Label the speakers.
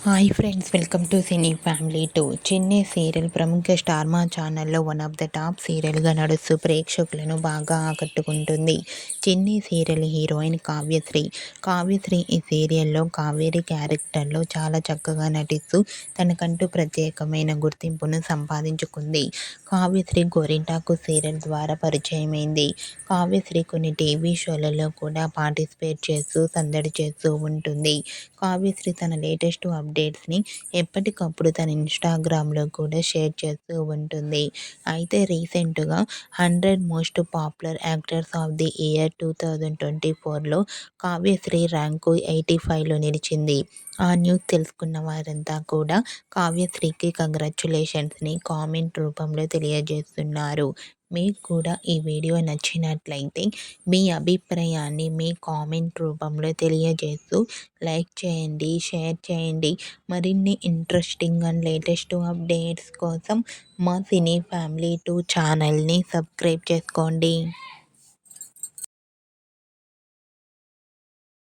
Speaker 1: Hi friends, welcome to cine family 2. Chennai serial ప్రముఖ star మా ఛానల్లో వన్ ఆఫ్ ద టాప్ సీరియల్గా నడుస్తూ ప్రేక్షకులను బాగా ఆకట్టుకుంటుంది. Chennai serial heroine Kavyasri. కావ్యశ్రీ ఈ సీరియల్లో కావేరి క్యారెక్టర్లో చాలా చక్కగా నటిస్తూ తనకంటూ ప్రత్యేకమైన గుర్తింపును సంపాదించుకుంది. కావ్యశ్రీ గోరింటాకు సీరియల్ ద్వారా పరిచయమైంది. కావ్యశ్రీ కొన్ని టీవీ షోలలో కూడా పార్టిసిపేట్ చేస్తూ సందడి చేస్తూ ఉంటుంది. కావ్యశ్రీ తన లేటెస్ట్ అప్డేట్స్ని ఎప్పటికప్పుడు తన ఇన్స్టాగ్రామ్లో కూడా షేర్ చేస్తూ ఉంటుంది. అయితే రీసెంట్గా 100 most popular actors of the year 2024లో కావ్యశ్రీ ర్యాంకు 85లో నిలిచింది. ఆ న్యూస్ తెలుసుకున్న వారంతా కూడా కావ్యశ్రీకి కంగ్రాచ్యులేషన్స్ని కామెంట్ రూపంలో తెలియజేస్తున్నారు. మీకు కూడా ఈ వీడియో నచ్చినట్లయితే మీ అభిప్రాయాన్ని మీ కామెంట్ రూపంలో తెలియజేస్తూ లైక్ చేయండి, షేర్ చేయండి. మరిన్ని ఇంట్రెస్టింగ్ అండ్ లేటెస్ట్ అప్డేట్స్ కోసం మా సినీ ఫ్యామిలీ 2 ఛానల్ని సబ్స్క్రైబ్ చేసుకోండి.